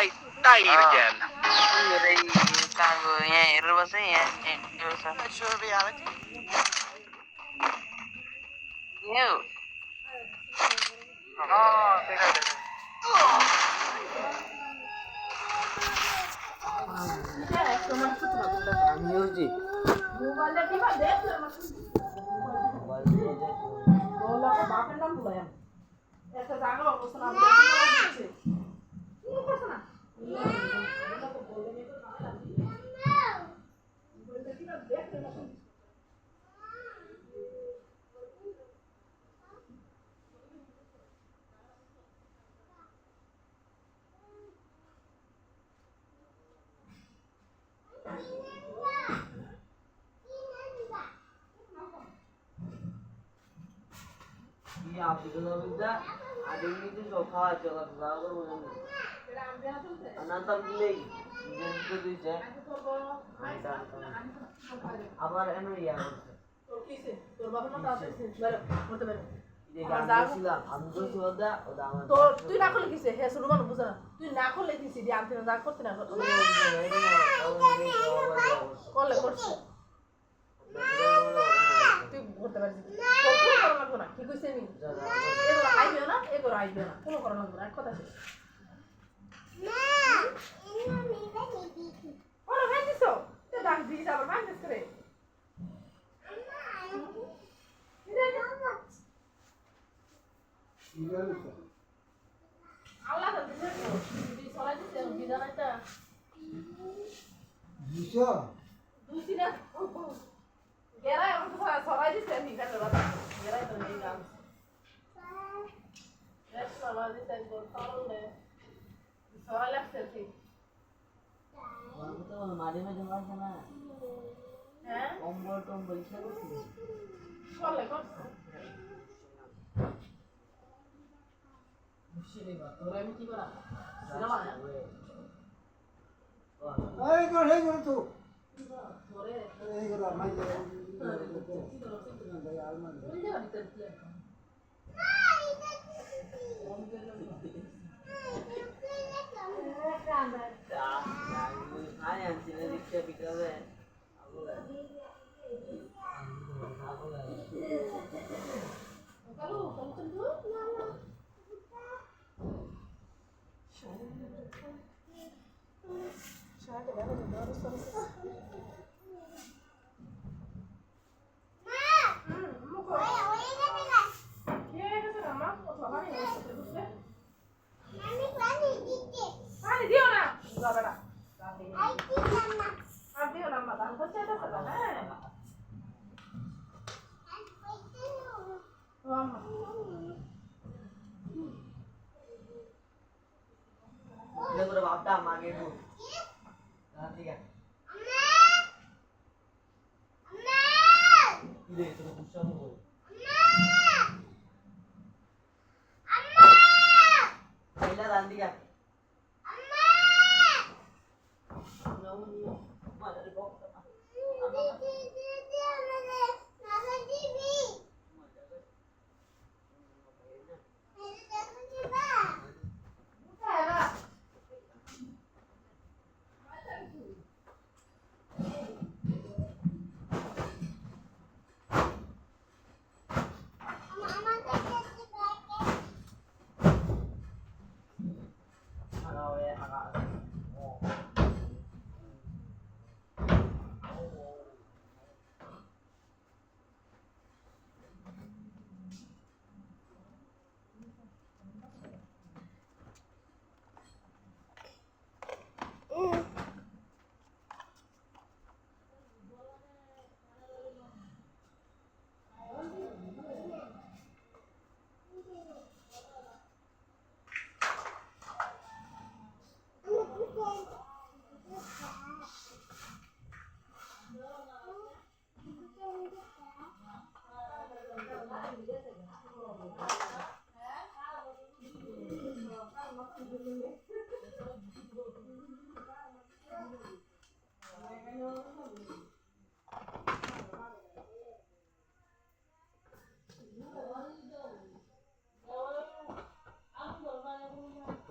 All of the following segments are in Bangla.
died again. Virtual reality. You. Oh, আবার এমন ইয়া করছে তোর বাবার মতো আছে বলতে পারে আমি কইছি ওদা আমার তোর তুই না করলে কিসে হে শুরু মানুষ বুঝা তুই না করলে কিসে দি আনতে না করতে না করলে করছিস তুই করতে পারছিস তোর কোনো করা লাগবে না কি কইছে আমি এগুলো আইবে না কোনো করা লাগবে না এক কথা শেষ ওরা ভাইছিস তো ডাক দিস আবার ভাইছিস করে আল্লাহ তো দিছে তুই সরাই দিছে বিধানটা দিছো দুইছি না গেরাই আমার তো সরাই দিছে আমি কাছে বাবা গেরাই তো নেই গাম সরাই দিছে তো তাহলে সরাই লাগছে ঠিক তো মাঝে মাঝে মাঝে না হ্যাঁ কম্বল ইচ্ছা করছিস করলে করছিস মুশকিলে বা তোরা আমি কি করা সিনেমা না এই করে তো তোরে এই করে মাই যায় ওই যে আমি তো বাপটা মাগে তো ঠিক আছে ইরে তো বুঝছাম বল আম্মা আম্মা দান দিগা আম্মা নাও মাদার বক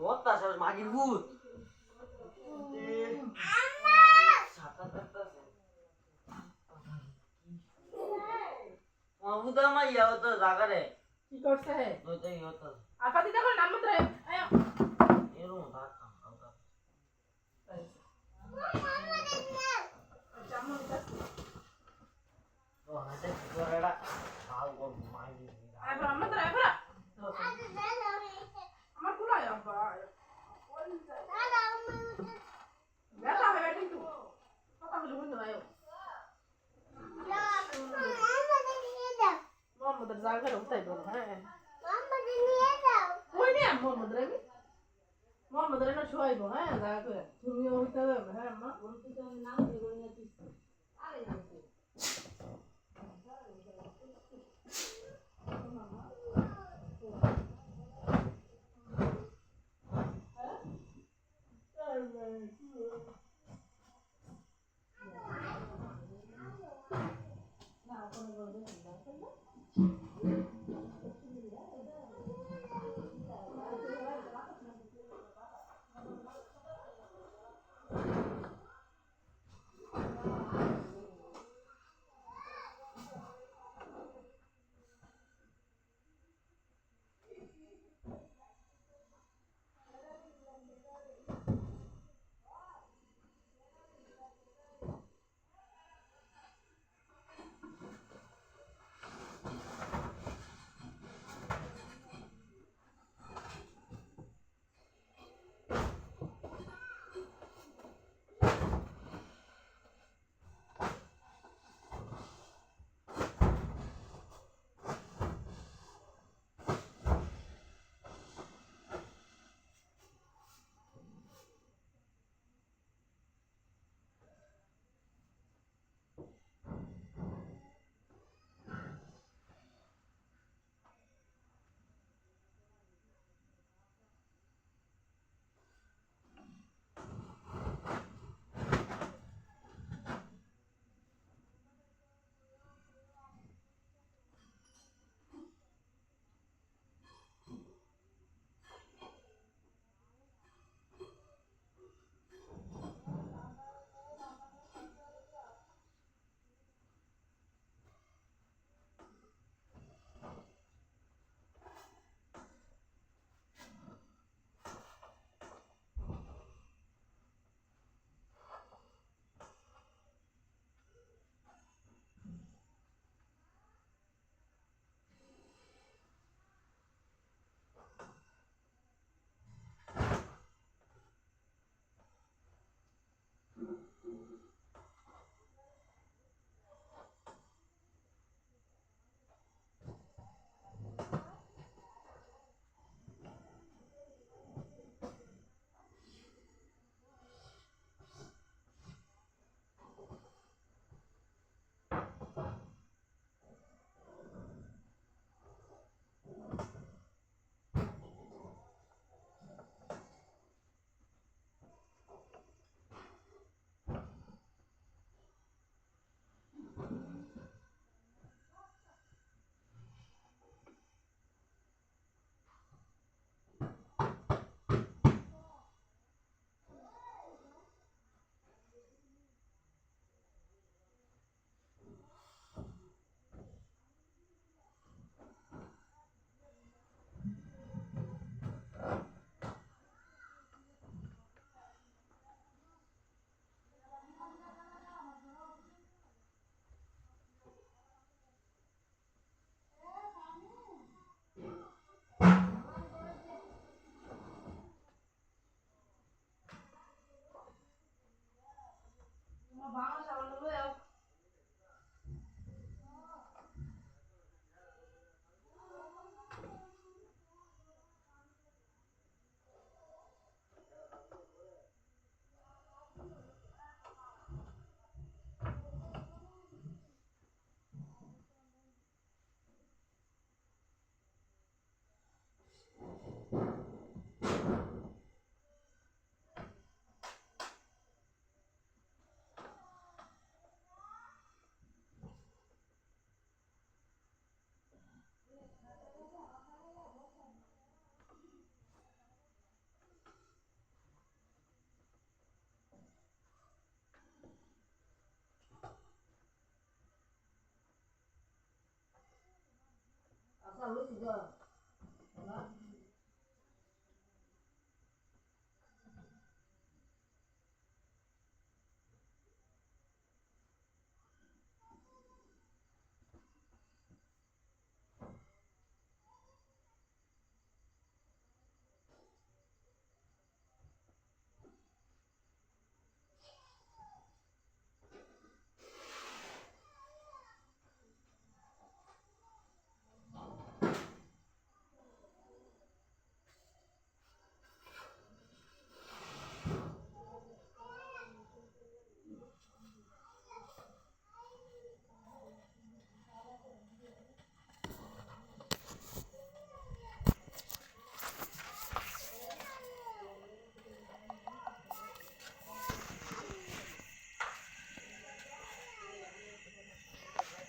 What the hell, magin wood? সাঁতার কাটতেছে মাহমুদা মা ইয়াও তো জাগারে কি করছে হে তো ইয়াও তো আর পাতি দেখো নাম মত রে আয় এরো দাঁত কামড়া জামু কাছে তো হাতে করেড়া খাও গো মাই আয় বড় মত রে বড় আমার কুলা আব্বা দাদা দাদা হবে কিন্তু কথা বলে বুঝতে আয়ো মোহাম্মদের জায়গায় উঠাই বলো হ্যাঁ কই নিয়ে মোহাম্মদ রে মোহাম্মদ রে না শোয়াইবো হ্যাঁ জায়গা করে তুমিও উঠতে হবে হ্যাঁ মা নাম দিয়ে নিয়ে দিচ্ছি আরে লইছি